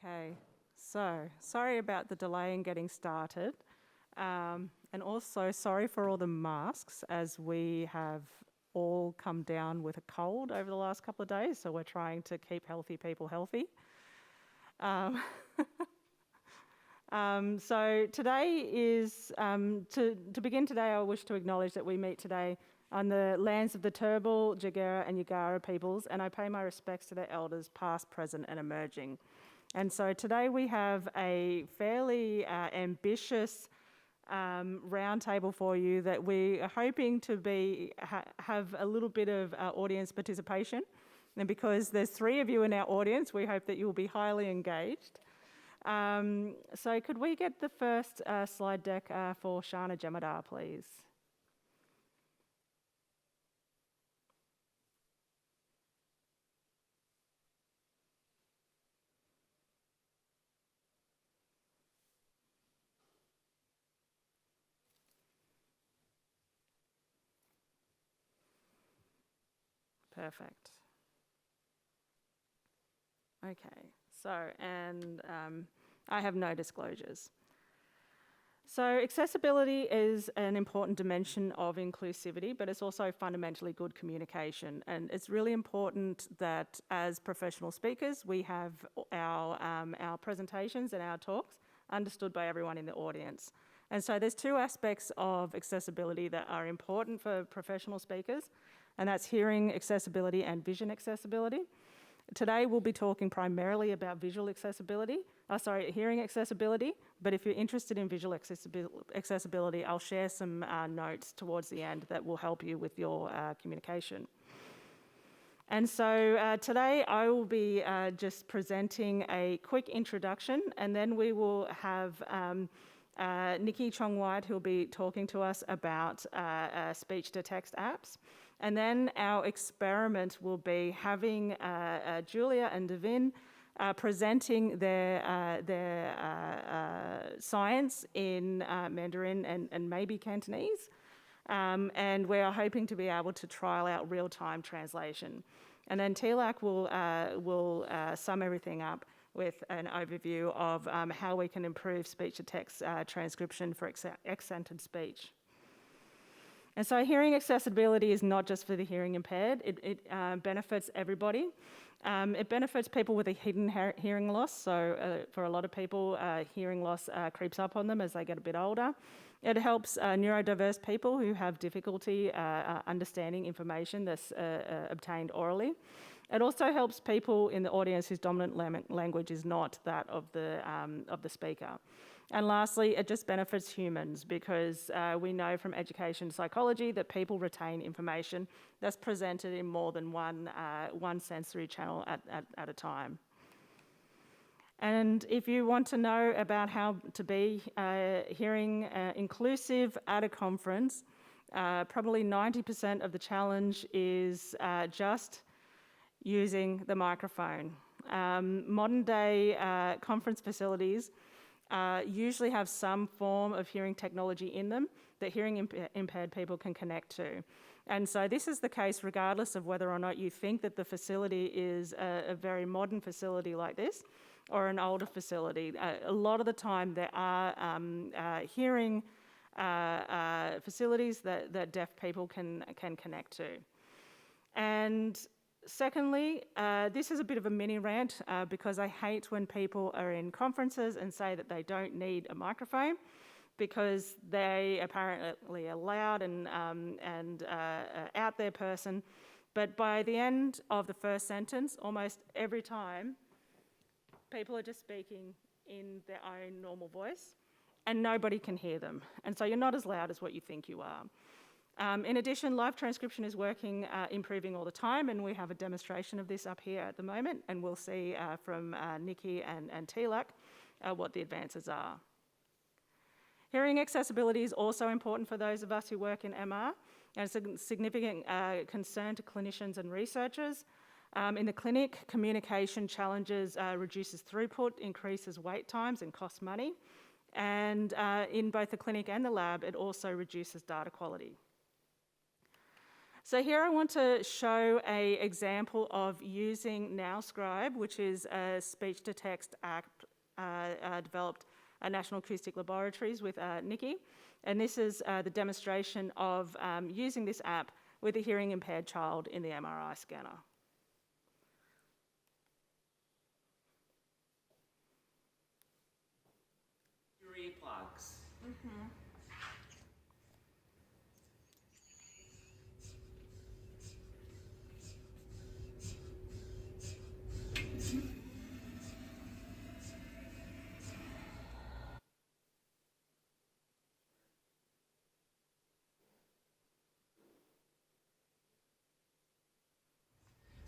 Okay, so sorry about the delay in getting started. And also sorry for all the masks, as we have all come down with a cold over the last couple of days, so we're trying to keep healthy people healthy. So today is, to begin today, I wish to acknowledge that we meet today on the lands of the Turrbal, Jagera and Yagara peoples, and I pay my respects to their elders past, present and emerging. And so today we have a fairly ambitious roundtable for you that we are hoping to have a little bit of audience participation. And because there's 3 of you in our audience, we hope that you'll be highly engaged. So could we get the first slide deck for Sharna Jamadar, please? Perfect. Okay, so, and I have no disclosures. So accessibility is an important dimension of inclusivity, but it's also fundamentally good communication. And it's really important that as professional speakers, we have our presentations and our talks understood by everyone in the audience. And so there's 2 aspects of accessibility that are important for professional speakers, and that's hearing accessibility and vision accessibility. Today we'll be talking primarily about hearing accessibility, but if you're interested in visual accessibility, I'll share some notes towards the end that will help you with your communication. And so today I will be just presenting a quick introduction, and then we will have Nikki Chong-White, who'll be talking to us about speech-to-text apps. And then our experiment will be having Julia and Devin presenting their science in Mandarin and maybe Cantonese. And we are hoping to be able to trial out real-time translation. And then Tilak will sum everything up with an overview of how we can improve speech-to-text transcription for accented speech. And so hearing accessibility is not just for the hearing impaired, it benefits everybody. It benefits people with a hidden hearing loss, so for a lot of people, hearing loss creeps up on them as they get a bit older. It helps neurodiverse people who have difficulty understanding information that's obtained orally. It also helps people in the audience whose dominant language is not that of the speaker. And lastly, it just benefits humans because we know from education psychology that people retain information that's presented in more than one sensory channel at a time. And if you want to know about how to be hearing inclusive at a conference, probably 90% of the challenge is just using the microphone. Modern day conference facilities usually have some form of hearing technology in them that hearing impaired people can connect to. And so this is the case regardless of whether or not you think that the facility is a very modern facility like this or an older facility. A lot of the time there are hearing facilities that deaf people can connect to. And secondly, this is a bit of a mini rant because I hate when people are in conferences and say that they don't need a microphone because they apparently are loud and out there person. But by the end of the first sentence, almost every time, people are just speaking in their own normal voice and nobody can hear them. And so you're not as loud as what you think you are. In addition, live transcription is improving all the time, and we have a demonstration of this up here at the moment, and we'll see from Nikki and Tilak what the advances are. Hearing accessibility is also important for those of us who work in MR, and it's a significant concern to clinicians and researchers. In the clinic, communication challenges reduces throughput, increases wait times and costs money, and in both the clinic and the lab, it also reduces data quality. So here I want to show an example of using NowScribe, which is a speech-to-text app developed at National Acoustic Laboratories with Nikki. And this is the demonstration of using this app with a hearing impaired child in the MRI scanner. Your earplugs.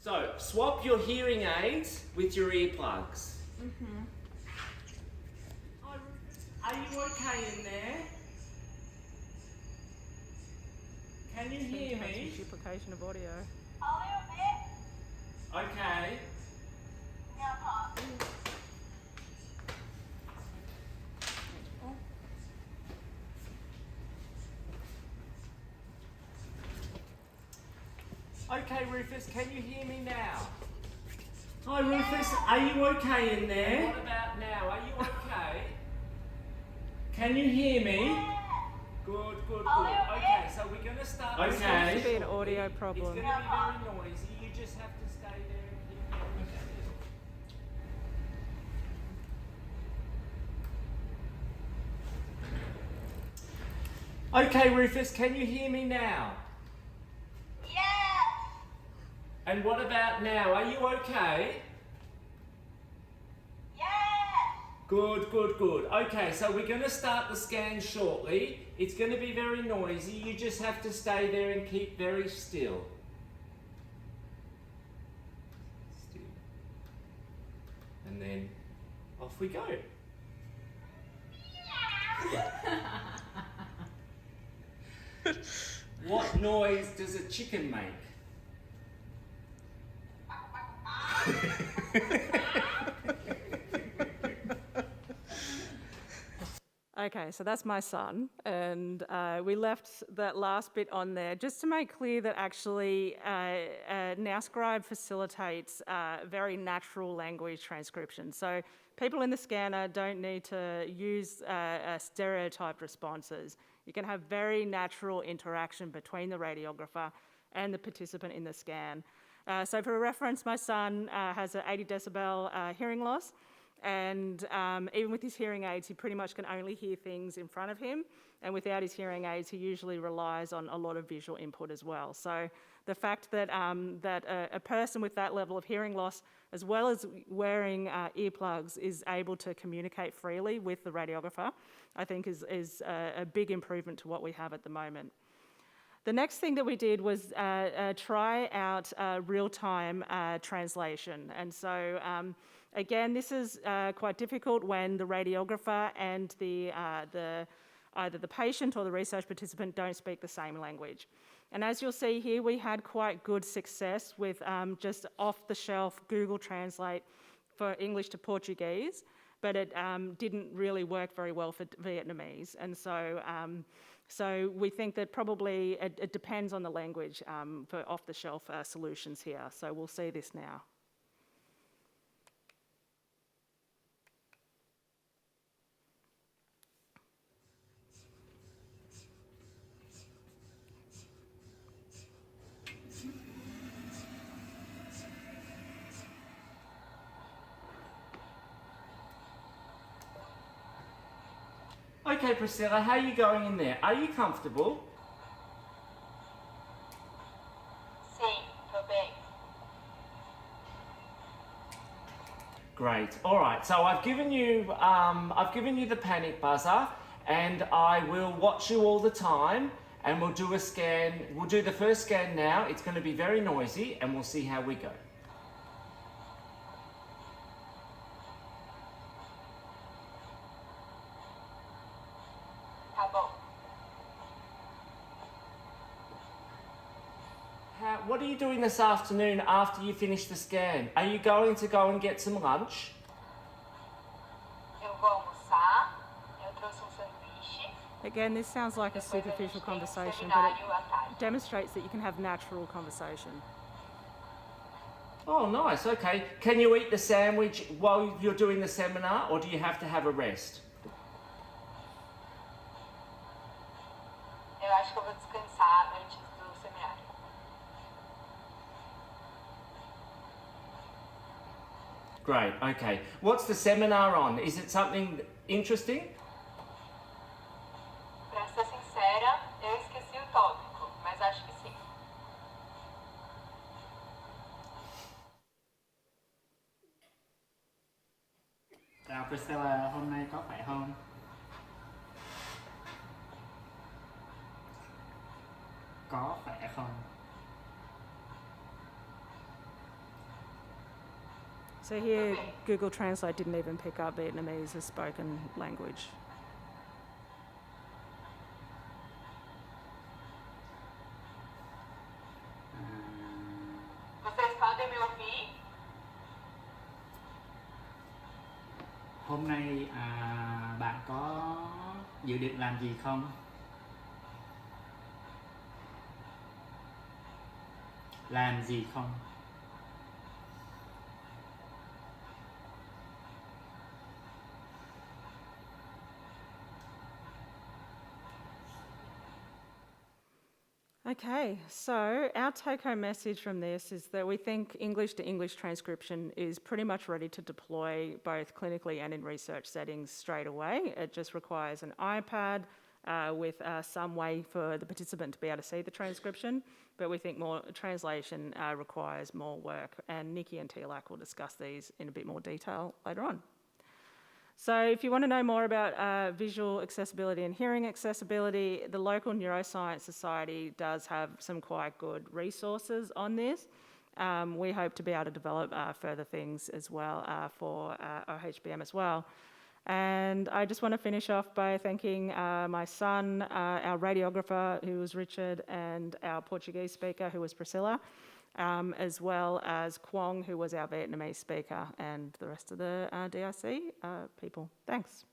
So, swap your hearing aids with your earplugs. Are you okay in there? Can you hear me? Duplication of audio. Okay. Okay, Rufus, can you hear me now? Hi, Rufus, are you okay in there? What about now? Are you okay? Can you hear me? Good, good, good. Okay, so we're going to start. There seems to be an audio problem. It's going to be very noisy. You just have to stay there and keep going. Okay, Rufus, can you hear me now? And what about now? Are you okay? Good, good, good. Okay, so we're going to start the scan shortly. It's going to be very noisy. You just have to stay there and keep very still. And then off we go. What noise does a chicken make? Okay, so that's my son, and we left that last bit on there just to make clear that actually NowScribe facilitates very natural language transcription. So people in the scanner don't need to use stereotyped responses. You can have very natural interaction between the radiographer and the participant in the scan. So for reference, my son has an 80 decibel hearing loss, and even with his hearing aids, he pretty much can only hear things in front of him, and without his hearing aids, he usually relies on a lot of visual input as well. So the fact that, a person with that level of hearing loss, as well as wearing earplugs, is able to communicate freely with the radiographer, I think is a big improvement to what we have at the moment. The next thing that we did was try out real-time translation. And so, again, this is quite difficult when the radiographer and either the patient or the research participant don't speak the same language. And as you'll see here, we had quite good success with just off-the-shelf Google Translate for English to Portuguese, but it didn't really work very well for Vietnamese. And so, so we think that probably it depends on the language for off-the-shelf solutions here. So we'll see this now. Okay, Priscilla, how are you going in there? Are you comfortable? Great. All right. So I've given you the panic buzzer, and I will watch you all the time, and we'll do a scan. We'll do the first scan now. It's going to be very noisy, and we'll see how we go. What are you doing this afternoon after you finish the scan? Are you going to go and get some lunch? Again, this sounds like a superficial conversation, but demonstrates that you can have natural conversation. Oh, nice. Okay. Can you eat the sandwich while you're doing the seminar, or do you have to have a rest? Eu acho que eu vou descansar antes do seminário. Great. Okay. What's the seminar on? Is it something interesting? Pra ser sincera, eu esqueci o tópico, mas acho que sim. Chào Priscilla, hôm nay có khỏe không? Có khỏe không? So here, Google Translate didn't even pick up Vietnamese as spoken language. Vocês podem me ouvir? Hôm nay bạn có dự định làm gì không? Làm gì không? Okay, so our take-home message from this is that we think English-to-English transcription is pretty much ready to deploy both clinically and in research settings straight away. It just requires an iPad with some way for the participant to be able to see the transcription, but we think more translation requires more work, and Nikki and Tilak will discuss these in a bit more detail later on. So if you want to know more about visual accessibility and hearing accessibility, the local Neuroscience Society does have some quite good resources on this. We hope to be able to develop further things as well for OHBM as well. And I just want to finish off by thanking my son, our radiographer, who was Richard, and our Portuguese speaker, who was Priscilla, as well as Quong, who was our Vietnamese speaker, and the rest of the DIC people. Thanks.